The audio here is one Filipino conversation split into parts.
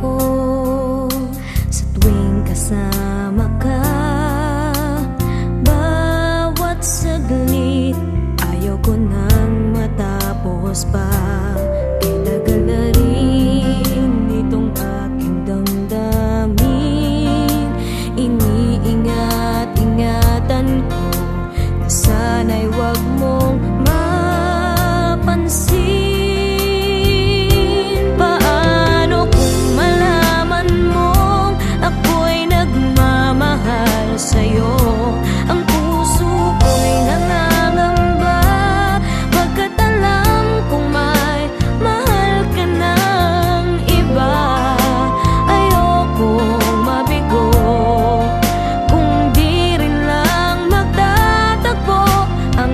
ko sa tuwing kasama ka. Bawat saglit ayaw ko nang matapos pa. Kay tagal na rin itong aking damdamin. Iniingat-ingatan ko na sana'y wag mong mapansin. Sa'yo ang puso ko'y nangangamba, pagkat alam kong may mahal ka ng iba. Ayokong mabigo kung di rin lang magtatagpo ang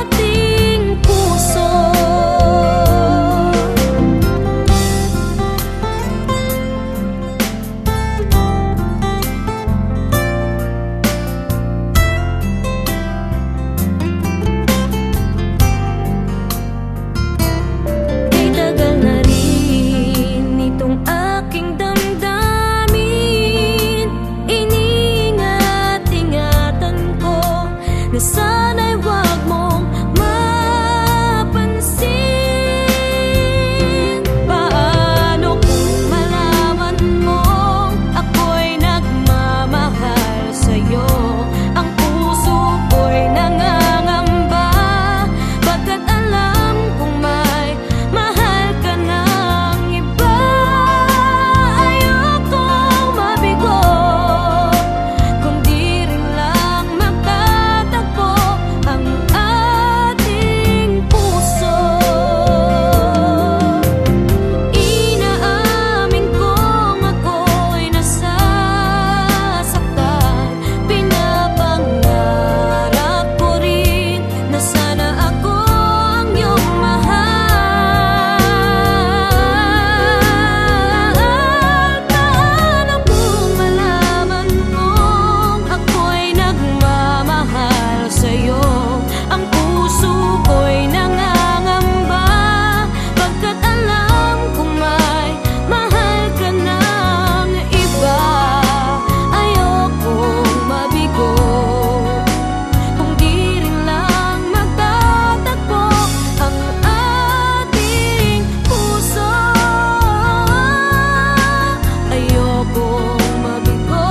ating puso. Sana'y wag mong mapansin. Paano kung malaman mong ako'y nagmamahal sa'yo? Ang puso ko'y nangangamba, pagkat alam kong may mahal ka ng iba. Ayokong mabigo kung di rin lang magtatagpo ang ating puso. Inaamin kong ako'y nasasaktan. Pinapangarap ko rin na sana ako ang iyong mahal. Paano kung malaman mong ako'y nagmamahal sa'yo? Ang puso ko'y nangangamba, pagkat alam kong may mahal ka ng iba. Ayokong mabigo kung di rin lang magtatagpo ang ating puso. Ayokong mabigo,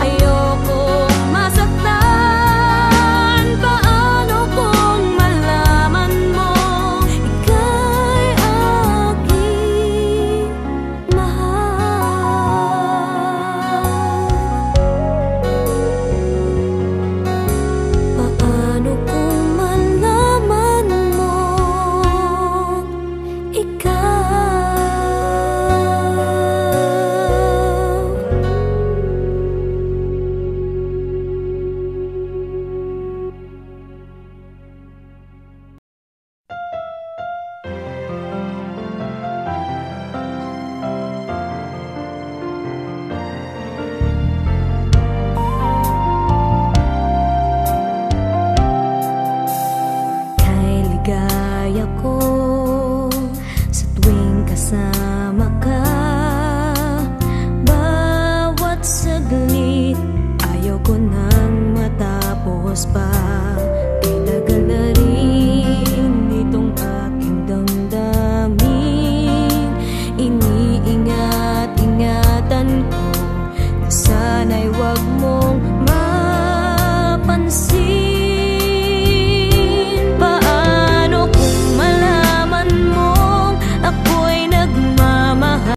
ayokong masaktan. Paano kung malaman mo ika'y aking mahal? Paano kung malaman mo Kay ligaya ko sa tuwing kasama ka. Bawat saglit ayaw ko nang matapos pa.